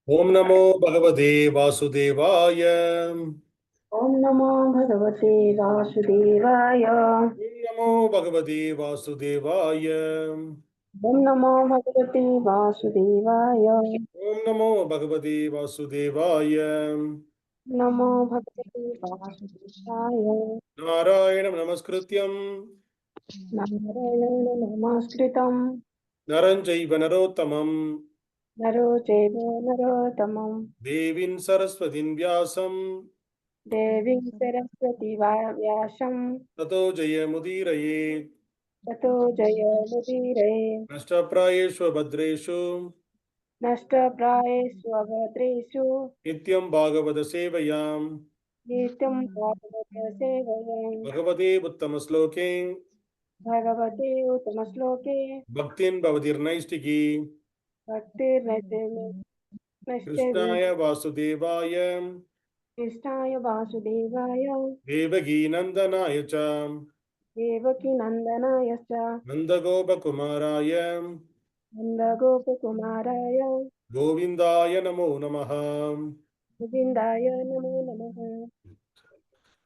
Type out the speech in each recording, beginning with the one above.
Om Namo Bhagavate Vasudevaya. Om Namo Bhagavate Vasudevaya. Om Namo Bhagavate Vasudevaya. Om Namo Bhagavate Vasudevaya. Om Namo Bhagavate Vasudevaya. Namo Bhagavate Vasudevaya. Narayana Namaskrityam Narayana Namaskritam. Naranjaiva Narottamam Naro Chaiva Narottamam. Devin Saraswatin Vyasam Devim Saraswati Vyasam. Tato Jayamudiraye Tato Jaya Mudire. Nashtaprayeshu Bhadreshu Nashta Prayeshu Abhadreshu. Nityam Bhagavata Sevayam Nityam Bhagavate Sevayam. Bhagavate Uttamasloke Bhagavate Uttamasloke. Bhaktin Bhavadirnaistiki Bhaktir Krishnaya Vasudevaya Krishnaya Vasudevaya. Devaki Nandanaya cha Devaki Nandanaya cha. Nandagopa Kumaraya Nandagopakumaraya. Govindaya Namo Namaha. Govindaya Namo Namaha.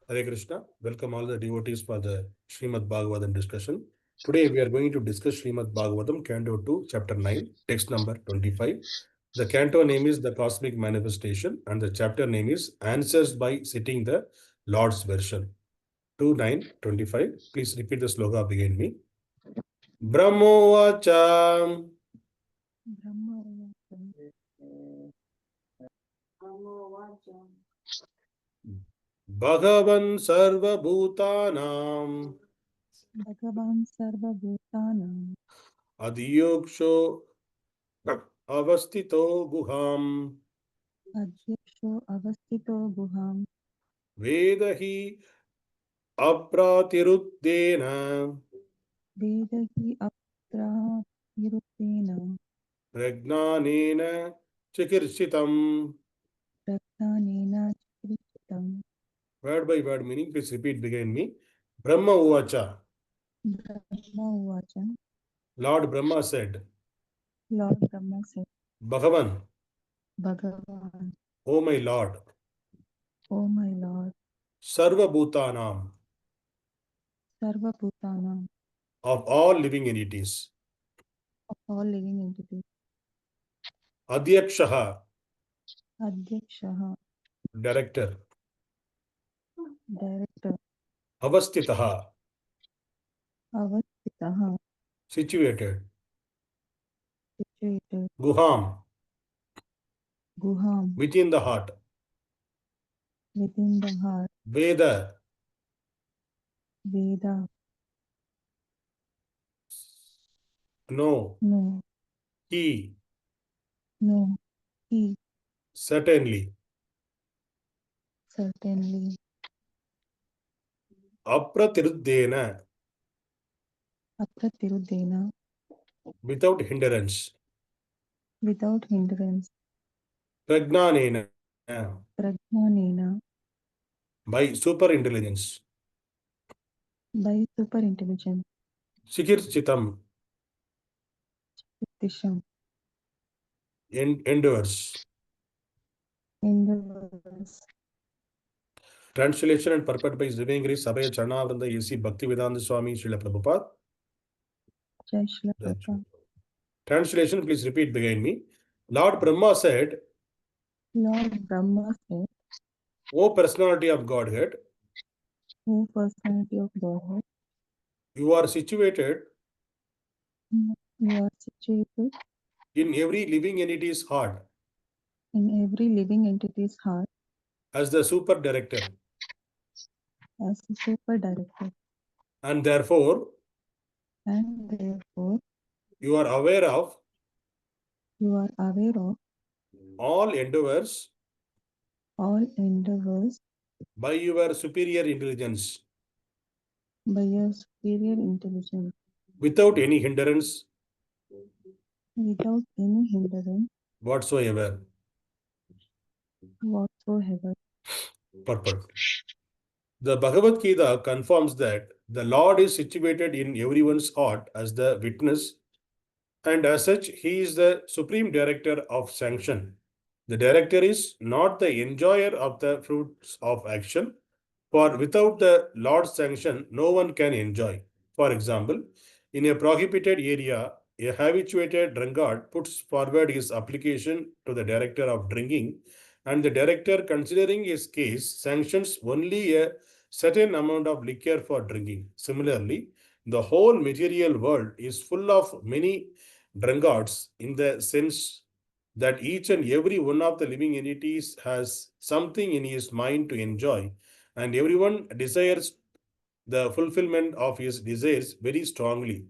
Hare Krishna. Welcome all the devotees for the Srimad Bhagavatam discussion. Today we are going to discuss Srimad Bhagavatam, Canto 2, Chapter 9, text number 25. The canto name is The Cosmic Manifestation and the chapter name is Answers by Citing the Lord's Version. 2:9:25. Please repeat the sloka behind me. Brahmovāca. Bhagavan sarva-bhūtānām. Bhagavan sarva-bhūtānām. Adhyakṣo avasthito guhām. Adhyakṣo avasthito guhām. Veda apratiruddhena. Veda apratiruddhena. Prajñānena cikīrṣitam. Prajñānena cikīrṣitam. Word by word meaning, please repeat behind me. Brahmā Brahmovāca. Lord Brahma said, Lord Brahma said, Bhagavan, Bhagavan, O my Lord, O my Lord, sarva-bhūtānām, sarva-bhūtānām, of all living entities. of all living entities. Adhyakṣaḥ, Adhyakṣaḥ, director. director. Avasthitaḥ, Avasthitaḥ, situated. situated. Guhām, Guhām, within the heart. within the heart. Veda, Veda, no. no, He, no, he, certainly. certainly. Apratiruddhena, Apratiruddhena, without hindrance. without hindrance. Prajñānena, Prajñānena, by superintelligence. by superintelligence. Cikīrṣitam, Cikīrṣitam, endeavors. endeavors. Translation and purport by His Divine Grace Abhaya Charnavranda A.C. Bhaktivedanta Swami Srila Prabhupada. Jai Shri Prabhupada. Translation, please repeat behind me. Lord Brahma said, Lord Brahma said, O Personality of Godhead, O Personality of Godhead, you are situated you are situated in every living entity's heart in every living entity's heart as the super director, as a super director, and therefore you are aware of all endeavors by your superior intelligence, by your superior intelligence, without any hindrance whatsoever. Purport. The Bhagavad-gītā confirms that the Lord is situated in everyone's heart as the witness, and as such, He is the supreme director of sanction, The director is not the enjoyer of the fruits of action, for without the Lord's sanction, no one can enjoy. For example, in a prohibited area, a habituated drunkard puts forward his application to the director of drinking, and the director, considering his case, sanctions only a certain amount of liquor for drinking. Similarly, the whole material world is full of many drunkards in the sense that each and every one of the living entities has something in his mind to enjoy, and everyone desires the fulfillment of his desires very strongly.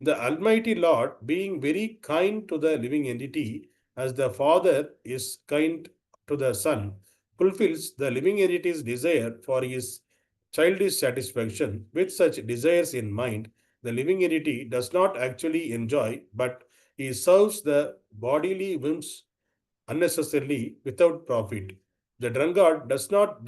The Almighty Lord, being very kind to the living entity, as the Father is kind to the Son, fulfills the living entity's desire for his childish satisfaction. With such desires in mind, the living entity does not actually enjoy, but he serves the bodily whims unnecessarily without profit. The drunkard does not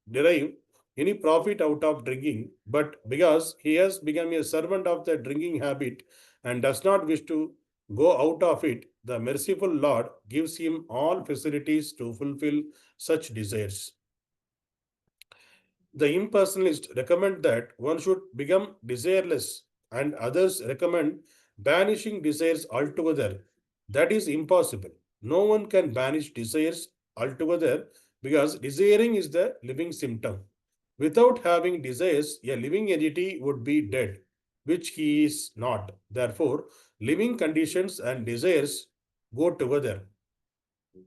derive any profit out of drinking, but because he has become a servant of the drinking habit and does not wish to go out of it, the merciful Lord gives him all facilities to fulfill such desires. The impersonalists recommend that one should become desireless, and others recommend banishing desires altogether. That is impossible. No one can banish desires altogether because desiring is the living symptom. Without having desires, a living entity would be dead, which he is not. Therefore, living conditions and desires go together.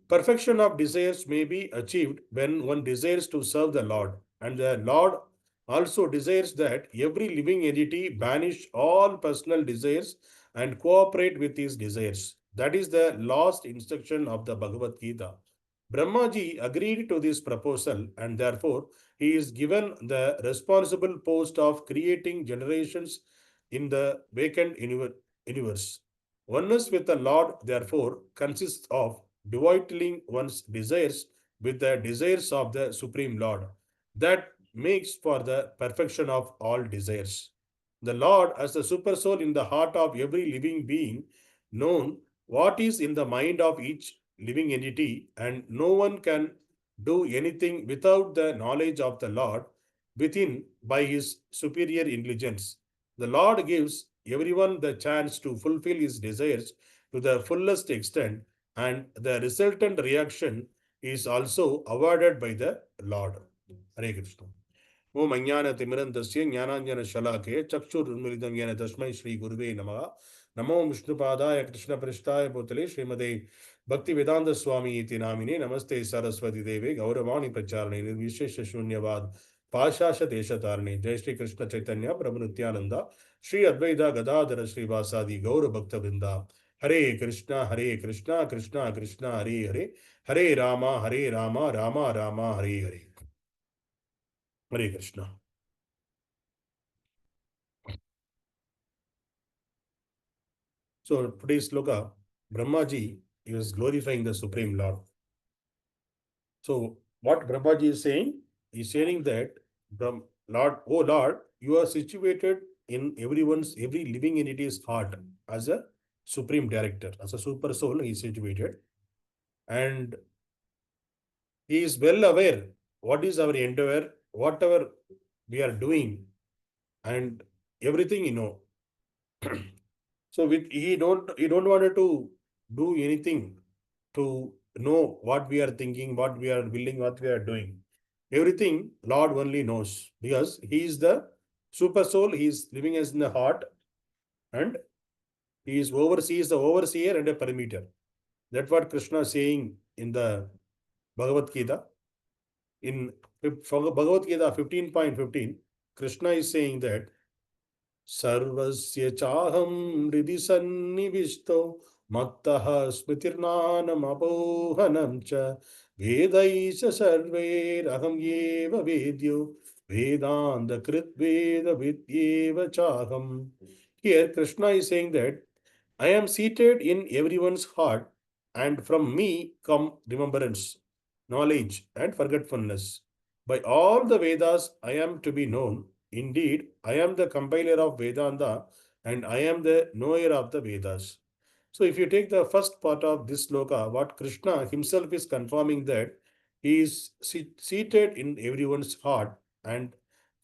Perfection of desires may be achieved when one desires to serve the Lord, and the Lord also desires that every living entity banish all personal desires and cooperate with his desires. That is the last instruction of the Bhagavad-gītā. Brahmaji agreed to this proposal, and therefore he is given the responsible post of creating generations in the vacant universe. Oneness with the Lord, therefore, consists of dividing one's desires with the desires of the Supreme Lord. That makes for the perfection of all desires. The Lord, as the supersoul in the heart of every living being, known what is in the mind of each living entity, and no one can do anything without the knowledge of the Lord within by his superior intelligence. The Lord gives everyone the chance to fulfill his desires to the fullest extent, and the resultant reaction is also awarded by the Lord. Hare Krishna. Om Ajnana Timirandasya Jnananjana Shalake Chakshurunmilitam Yena Tasmai Shri Guruve Namaha Namo Vishnupadaya Krishna Prishtaya Bhutale Srimade Bhakti Vedanta Swami Iti Namine Namaste Saraswati Deve Gauravani Pracharane Nirvishesha Shunyavad Pashasha Desha Tarane Jai Shri Krishna Chaitanya Prabhu Nityananda Shri Advaita Gadadhara Shri Vasadi Gaura Bhakta Vrinda Hare Krishna Krishna Krishna Hare Hare Hare Rama Rama Rama Hare Hare. Hare Krishna. So today's sloka, Brahmaji is glorifying the Supreme Lord. So what Brahmaji is saying? He's saying that, Lord, oh Lord, you are situated in every living entity's heart as a supreme director, as a super soul. He is situated, and he is well aware what is our endeavor, whatever we are doing, and everything you know. So he don't want to do anything to know what we are thinking, what we are willing, what we are doing. Everything Lord only knows, because he is the super soul. He is living as in the heart, and he is the overseer and a perimeter. That's what Krishna is saying in the Bhagavad-gītā. In Bhagavad-gītā 15.15, Krishna is saying that Sarvasya chaham hridhi sannivishto mattah smritirnanam apohanam cha vedaisha sarver aham yeva vedyo vedanta krit veda vidyeva chaham. Here Krishna is saying that I am seated in everyone's heart, and from me come remembrance, knowledge, and forgetfulness. By all the Vedas I am to be known. Indeed, I am the compiler of Vedanta, and I am the knower of the Vedas. So if you take the first part of this sloka, what Krishna himself is confirming that he is seated in everyone's heart, and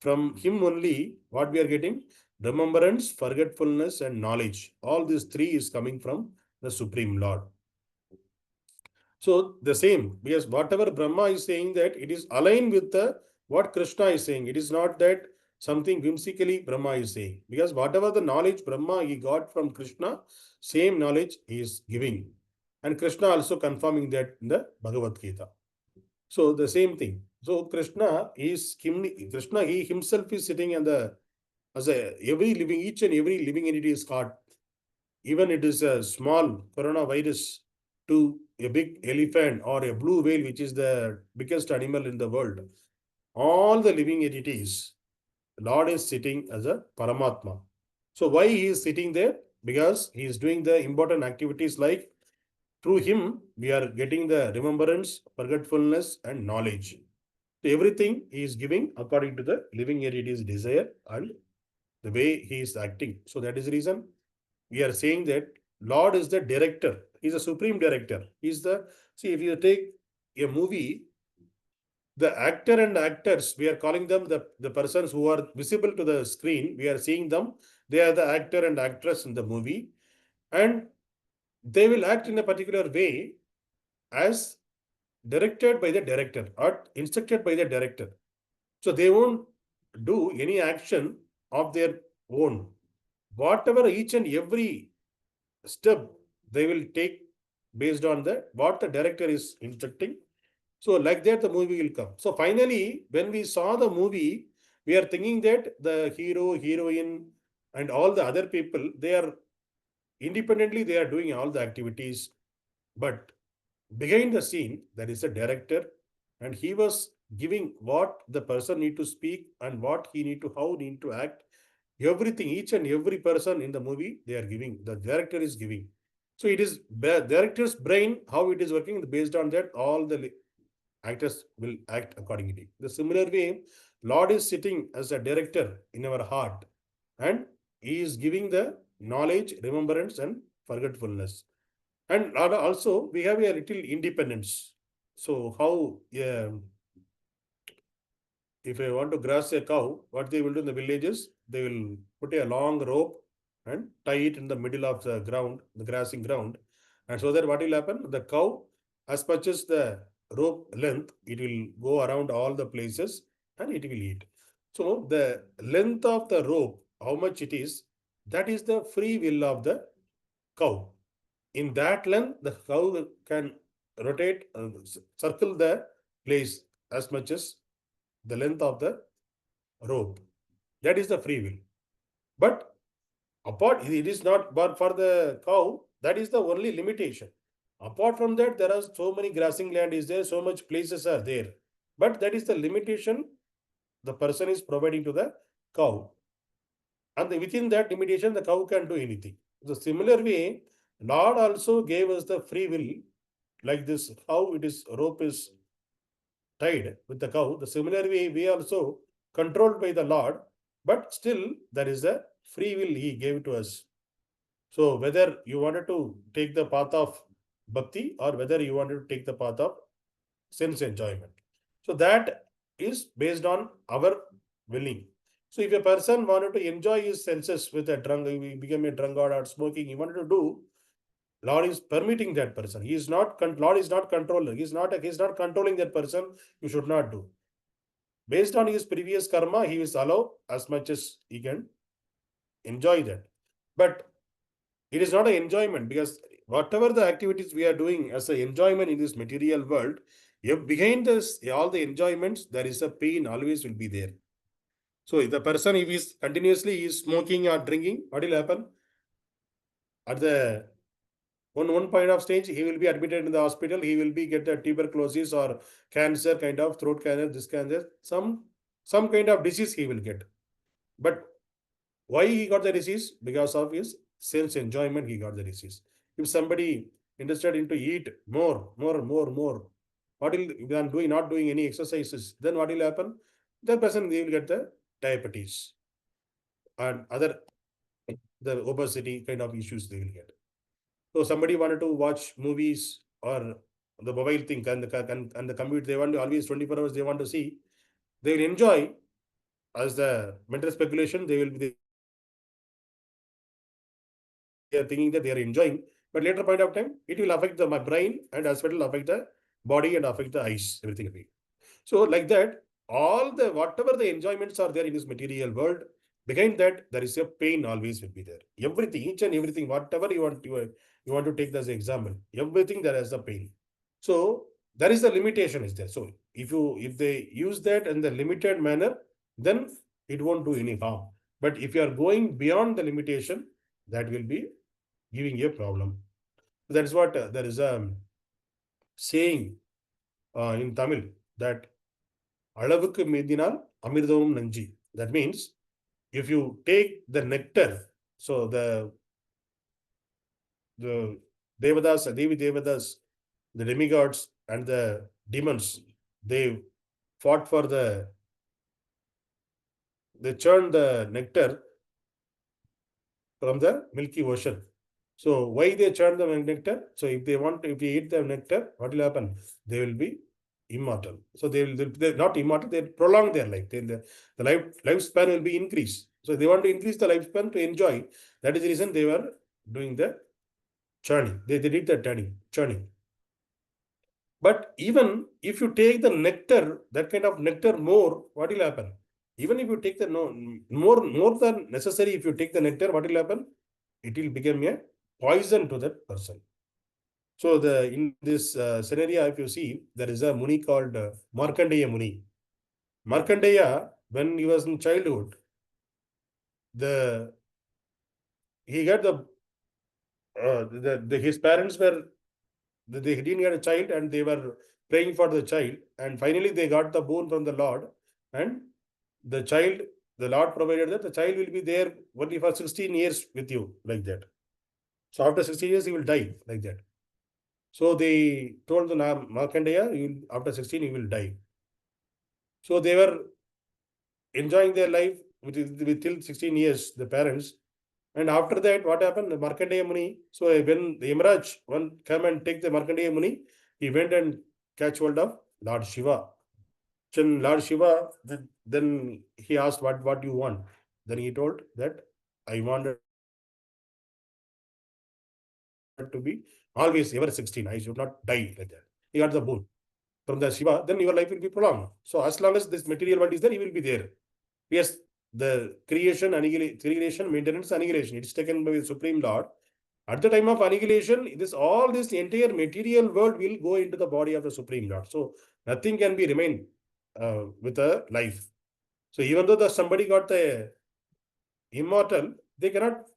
from him only what we are getting? Remembrance, forgetfulness, and knowledge. All these three is coming from the Supreme Lord. So the same, because whatever Brahma is saying, that it is aligned with the what Krishna is saying. It is not that something whimsically Brahma is saying. Because whatever the knowledge Brahma he got from Krishna, same knowledge he is giving. And Krishna also confirming that in the Bhagavad-gītā. So the same thing. So Krishna he himself is sitting in the each and every living entity is heart. Even it is a small coronavirus to a big elephant or a blue whale, which is the biggest animal in the world. All the living entities, Lord is sitting as a Paramatma. So why he is sitting there? Because he is doing the important activities like through him, we are getting the remembrance, forgetfulness, and knowledge. So everything he is giving according to the living entity's desire and the way he is acting. So that is the reason we are saying that Lord is the director. He is a supreme director. He is the, see, if you take a movie, the actor and actors, we are calling them the persons who are visible to the screen. We are seeing them. They are the actor and actress in the movie. And they will act in a particular way as directed by the director or instructed by the director. So they won't do any action of their own. Whatever each and every step they will take based on what the director is instructing. So like that the movie will come. So finally, when we saw the movie, we are thinking that the hero, heroine, and all the other people, they are independently, they are doing all the activities. But behind the scene, there is a director, and he was giving what the person need to speak and what he need to, how he need to act. Everything, each and every person in the movie, they are giving. The director is giving. So it is the director's brain, how it is working. Based on that, all the actors will act accordingly. The similar way, Lord is sitting as a director in our heart, and he is giving the knowledge, remembrance, and forgetfulness. And also, we have a little independence. So how, if I want to grass a cow, what they will do in the villages, they will put a long rope and tie it in the middle of the ground, the grassing ground. And so that what will happen? The cow, as much as the rope length, it will go around all the places and it will eat. So the length of the rope, how much it is, that is the free will of the cow. In that length, the cow can rotate, circle the place as much as the length of the rope. That is the free will. But apart, it is not, but for the cow, that is the only limitation. Apart from that, there are so many grazing land is there, so much places are there. But that is the limitation the person is providing to the cow. And within that limitation, the cow can do anything. The similar way, Lord also gave us the free will, like this, how it is, rope is tied with the cow. The similar way, we also controlled by the Lord, but still there is a free will he gave to us. So whether you wanted to take the path of bhakti or whether you wanted to take the path of sense enjoyment. So that is based on our willing. So if a person wanted to enjoy his senses with a drunk, he became a drunkard or smoking, he wanted to do, Lord is permitting that person. He is not, Lord is not controller. He is not controlling that person. You should not do. Based on his previous karma, he is allowed as much as he can enjoy that. But it is not an enjoyment, because whatever the activities we are doing as an enjoyment in this material world, if behind this, all the enjoyments, there is a pain always will be there. So if the person, if he is continuously is smoking or drinking, what will happen? At the one point of stage, he will be admitted in the hospital. He will be get a tuberculosis or cancer, kind of throat cancer, this cancer, some kind of disease he will get. But why he got the disease? Because of his sense enjoyment, he got the disease. If somebody interested into eat more, what will, than doing, not doing any exercises, then what will happen? That person, they will get the diabetes and other the obesity kind of issues they will get. So somebody wanted to watch movies or the mobile thing and the computer, they want to always 24 hours, they want to see. They will enjoy as the mental speculation, they are thinking that they are enjoying, but later point of time, it will affect my brain and as well affect the body and affect the eyes, everything will be. So like that, all the whatever the enjoyments are there in this material world, behind that there is a pain always will be there. Everything, each and everything, whatever you want to take as an example, everything there has a pain. So there is a limitation is there. So if they use that in the limited manner, then it won't do any harm. But if you are going beyond the limitation, that will be giving you a problem. That is what there is a saying in Tamil that அளவுக்கு மீதினால் அமிர்தமும் நஞ்சி. That means if you take the nectar, so the Devadas, Devi Devadas, the demigods and the demons, they fought for they churned the nectar from the Milky Ocean. So why they churn the nectar? So if they eat the nectar, what will happen? They will be immortal. So they're not immortal, they prolong their life. The lifespan will be increased. So they want to increase the lifespan to enjoy. That is the reason they were doing the churning. They did the churning. But even if you take the nectar, that kind of nectar more, what will happen? Even if you take the more than necessary, if you take the nectar, what will happen? It will become a poison to that person. So in this scenario, if you see, there is a Muni called Markandeya Muni. Markandeya, when he was in childhood, he got his parents were, they didn't get a child and they were praying for the child, and finally they got the boon from the Lord, and the Lord provided that the child will be there only for 16 years with you, like that. So after 16 years, he will die, like that. So they told the Markandeya, after 16, he will die. So they were enjoying their life with till 16 years, the parents. And after that, what happened? The Markandeya Muni. So when the Yamaraj come and take the Markandeya Muni, he went and catch hold of Lord Shiva. Then Lord Shiva, then he asked, what you want? Then he told that I wanted to be always ever 16. I should not die, like that. He got the boon from the Shiva. Then your life will be prolonged. So as long as this material world is there, he will be there. Yes, the creation, maintenance, annihilation, it's taken by the Supreme Lord. At the time of annihilation, all this entire material world will go into the body of the Supreme Lord. So nothing can be remain with a life. So even though somebody got the immortal, they cannot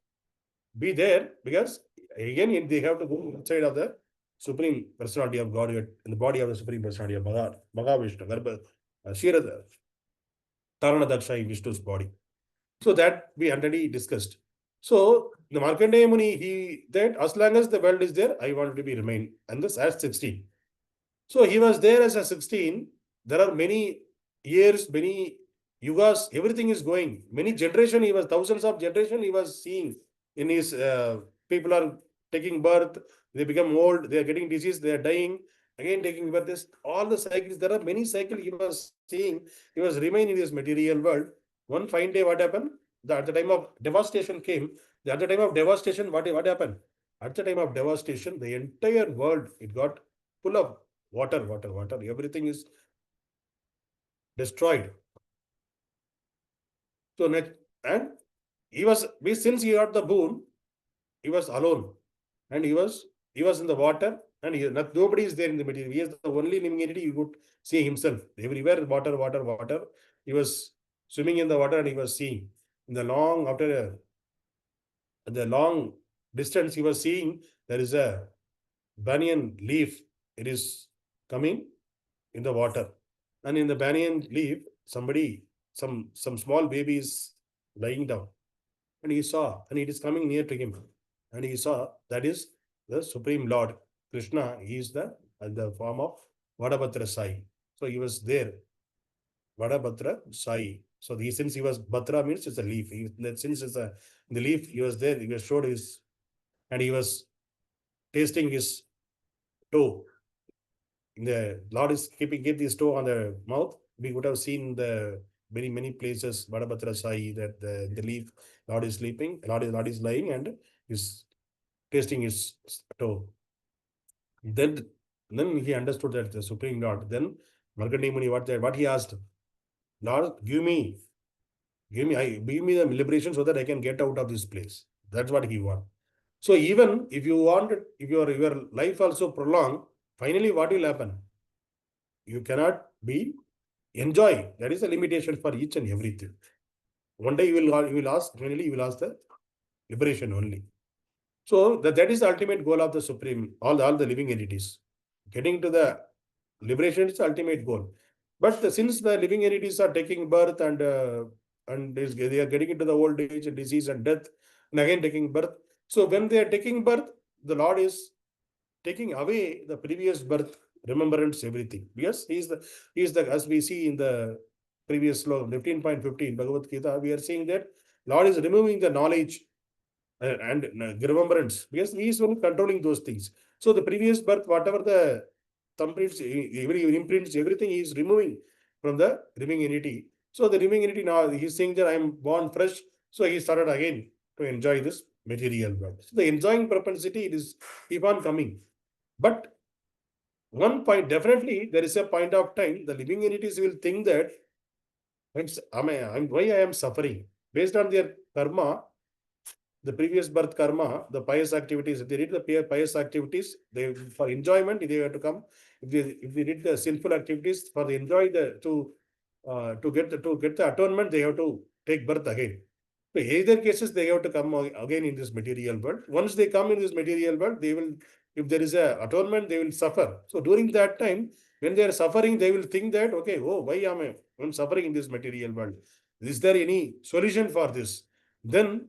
be there, because again they have to go inside of the Supreme Personality of Godhead, in the body of the Supreme Personality of Mahavishnu, Shirada, Taranadaksha in Vishnu's body. So that we already discussed. So the Markandeya Muni, that as long as the world is there, I want to be remain. And this as 16. So he was there as a 16. There are many years, many yugas, everything is going. Many generation, he was thousands of generation he was seeing in his people are taking birth, they become old, they are getting disease, they are dying, again taking birth. This all the cycles, there are many cycles he was seeing. He was remaining in this material world. One fine day, what happened? At the time of devastation came. At the time of devastation, what happened? At the time of devastation, the entire world, it got full of water. Everything is destroyed. So and since he got the boon, he was alone, and he was in the water, and nobody is there in the material. He is the only living entity. You could see himself everywhere. Water. He was swimming in the water, and he was seeing in the long distance. He was seeing there is a banyan leaf. It is coming in the water, and in the banyan leaf, some small baby is lying down, and he saw, and it is coming near to him, and he saw that is the Supreme Lord Krishna. He is the form of Vadabhadra Sai. So he was there, Vadabhadra Sai. So since he was Bhadra means it's a leaf. Since it's the leaf, he was there. He was showed his, and he was tasting his toe. The Lord is keep his toe on the mouth. We would have seen the many places, Vadabhadra Sai, that the leaf, Lord is sleeping, Lord is lying and is tasting his toe. Then he understood that the Supreme Lord. Then Markandeya Muni, what he asked, Lord, give me the liberation so that I can get out of this place. That's what he wants. So even if you want, if your life also prolonged, finally what will happen? You cannot be enjoy. That is a limitation for each and everything. One day you will ask, finally you will ask the liberation only. So that is the ultimate goal of the Supreme, all the living entities. Getting to the liberation is the ultimate goal. But since the living entities are taking birth and they are getting into the old age and disease and death, and again taking birth. So when they are taking birth, the Lord is taking away the previous birth, remembrance, everything. Because he is the as we see in the previous sloka, 15.15 Bhagavad-gītā, we are seeing that Lord is removing the knowledge and remembrance, because he is only controlling those things. So the previous birth, whatever the thumbprints, every imprints, everything he is removing from the living entity. So the living entity now he is saying that I am born fresh. So he started again to enjoy this material world. So the enjoying propensity, it is keep on coming. But one point, definitely there is a point of time the living entities will think that why I am suffering based on their karma. The previous birth karma, the pious activities, if they did the pious activities, they for enjoyment, they have to come. If they did the sinful activities for the enjoy to get the atonement, they have to take birth again. So either cases, they have to come again in this material world. Once they come in this material world, they will, if there is a atonement, they will suffer. So during that time, when they are suffering, they will think that, okay, oh, why am I suffering in this material world? Is there any solution for this? Then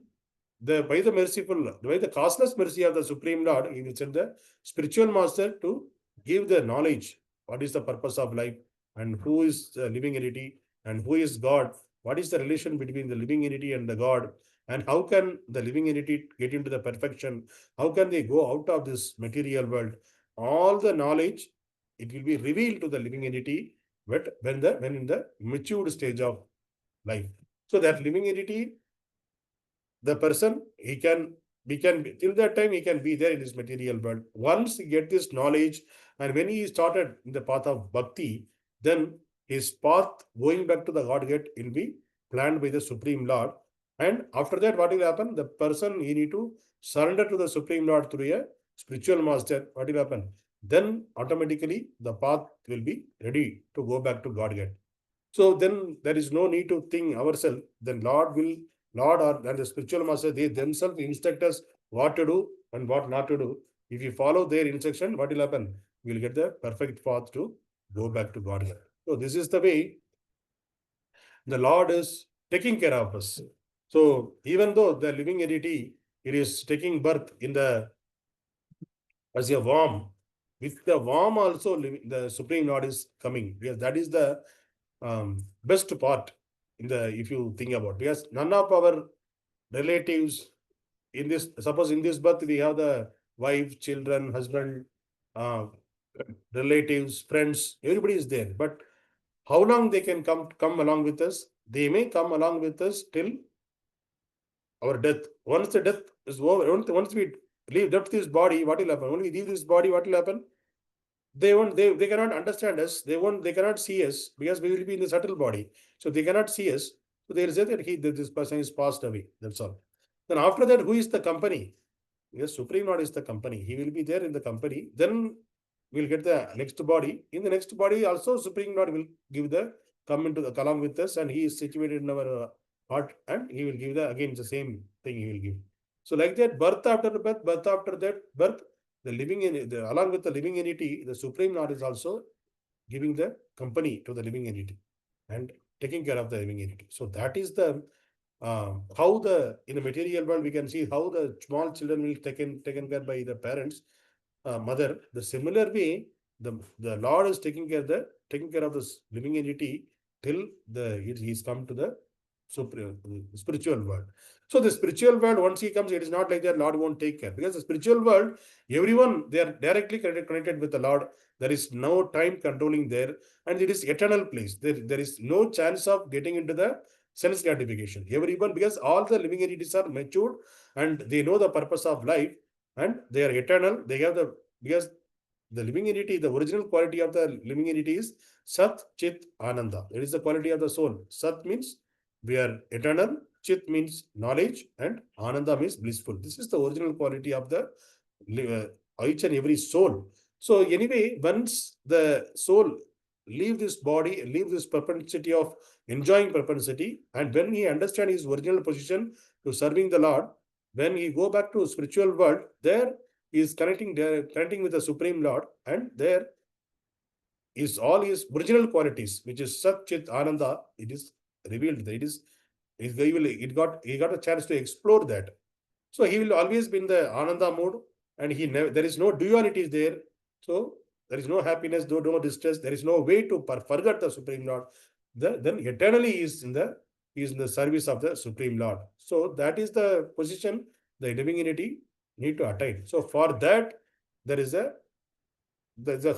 by the causeless mercy of the Supreme Lord, he will send the spiritual master to give the knowledge. What is the purpose of life and who is the living entity and who is God? What is the relation between the living entity and the God? And how can the living entity get into the perfection? How can they go out of this material world? All the knowledge, it will be revealed to the living entity when in the matured stage of life. So that living entity, the person, till that time he can be there in this material world. Once he get this knowledge, and when he started in the path of bhakti, then his path going back to the Godhead will be planned by the Supreme Lord. And after that, what will happen? The person, he need to surrender to the Supreme Lord through a spiritual master. What will happen? Then automatically the path will be ready to go back to Godhead. So then there is no need to think ourselves. Then Lord and the spiritual master, they themselves instruct us what to do and what not to do. If you follow their instruction, what will happen? We will get the perfect path to go back to Godhead. So this is the way the Lord is taking care of us. So even though the living entity, it is taking birth as a worm, with the worm also the Supreme Lord is coming, because that is the best part if you think about, because none of our relatives in this, suppose in this birth we have the wife, children, husband, relatives, friends, everybody is there. But how long they can come along with us? They may come along with us till our death. Once the death is over, once we left this body, what will happen? When we leave this body, what will happen? They cannot understand us. They cannot see us, because we will be in the subtle body. So they cannot see us. So they will say that this person is passed away. That's all. Then after that, who is the company? Yes, Supreme Lord is the company. He will be there in the company. Then we'll get the next body. In the next body also, Supreme Lord will come along with us, and he is situated in our heart, and he will give again the same thing he will give. So like that, birth after that birth, along with the living entity, the Supreme Lord is also giving the company to the living entity and taking care of the living entity. So that is the how in the material world we can see how the small children will taken care by the parents, mother. The similar way, the Lord is taking care of this living entity till he's come to the spiritual world. So the spiritual world, once he comes, it is not like that Lord won't take care. Because the spiritual world, everyone, they are directly connected with the Lord. There is no time controlling there. And it is eternal place. There is no chance of getting into the sense gratification. Everyone, because all the living entities are matured and they know the purpose of life and they are eternal. They have because the living entity, the original quality of the living entity is Sat, Chit, Ananda. It is the quality of the soul. Sat means we are eternal, Chit means knowledge, and Ananda means blissful. This is the original quality of the each and every soul. So anyway, once the soul leave this body, leave this propensity of enjoying propensity, and when he understands his original position to serving the Lord, when he go back to spiritual world, there he is connecting with the Supreme Lord, and there is all his original qualities, which is Sat, Chit, Ananda. It is revealed. He got a chance to explore that. So he will always be in the Ananda mode, and there is no duality there. So there is no happiness, no distress. There is no way to forget the Supreme Lord. Then eternally he is in the service of the Supreme Lord. So that is the position the living entity need to attain. So for that, there's a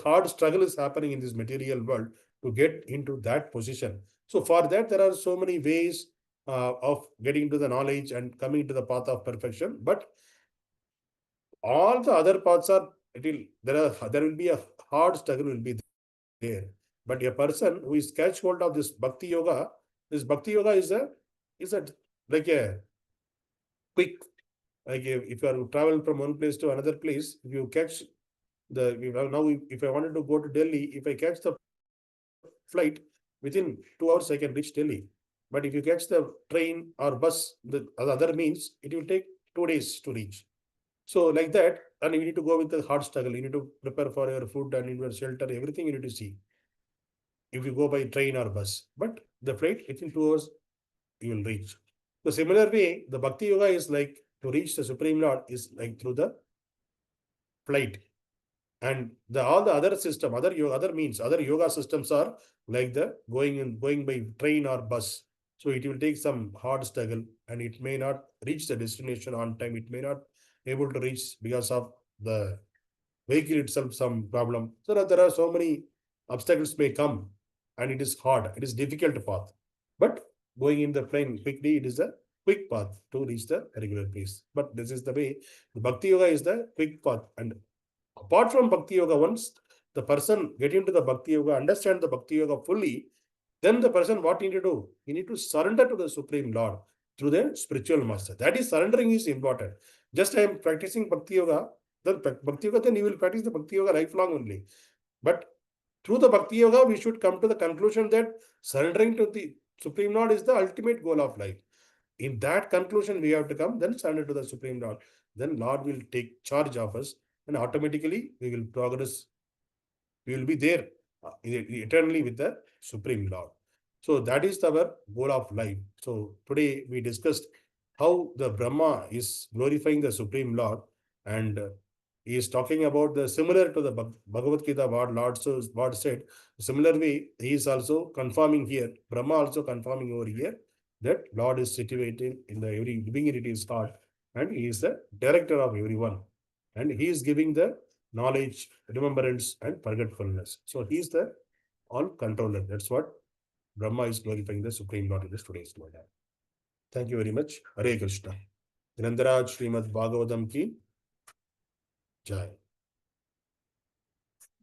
hard struggle is happening in this material world to get into that position. So for that, there are so many ways of getting to the knowledge and coming to the path of perfection. But all the other paths are, there will be a hard struggle will be there. But a person who is catch hold of this bhakti yoga is like a quick, like if you are to travel from one place to another place, if you catch if I wanted to go to Delhi, if I catch the flight, within 2 hours I can reach Delhi. But if you catch the train or bus, the other means, it will take 2 days to reach. So like that, and you need to go with the hard struggle. You need to prepare for your food and your shelter, everything you need to see. If you go by train or bus, but the flight within 2 hours you will reach. So similar way, the Bhakti Yoga is like to reach the Supreme Lord is like through the flight. And all the other system, other yoga systems are like the going by train or bus. So it will take some hard struggle, and it may not reach the destination on time. It may not able to reach because of the vehicle itself some problem. So there are so many obstacles may come, and it is hard. It is difficult path. But going in the plane quickly, it is a quick path to reach the regular place. But this is the way. The Bhakti Yoga is the quick path. And apart from Bhakti Yoga, once the person get into the Bhakti Yoga, understand the Bhakti Yoga fully, then the person, what he need to do? He need to surrender to the Supreme Lord through the spiritual master. That is, surrendering is important. Just I am practicing Bhakti Yoga, then you will practice the Bhakti Yoga lifelong only. But through the Bhakti Yoga, we should come to the conclusion that surrendering to the Supreme Lord is the ultimate goal of life. In that conclusion, we have to come, then surrender to the Supreme Lord. Then Lord will take charge of us, and automatically we will progress. We will be there eternally with the Supreme Lord. So that is our goal of life. So today we discussed how the Brahma is glorifying the Supreme Lord, and he is talking about the similar to the Bhagavad-gītā what Lord said. Similar way, he is also confirming here, Brahma also confirming over here, that Lord is situated in the every living entity's heart, and he is the director of everyone. And he is giving the knowledge, remembrance, and forgetfulness. So he is the all controller. That's what Brahma is glorifying the Supreme Lord in this today's word. Thank you very much. Hare Krishna. Nirantaraj Srimad Bhagavatam ki Jai.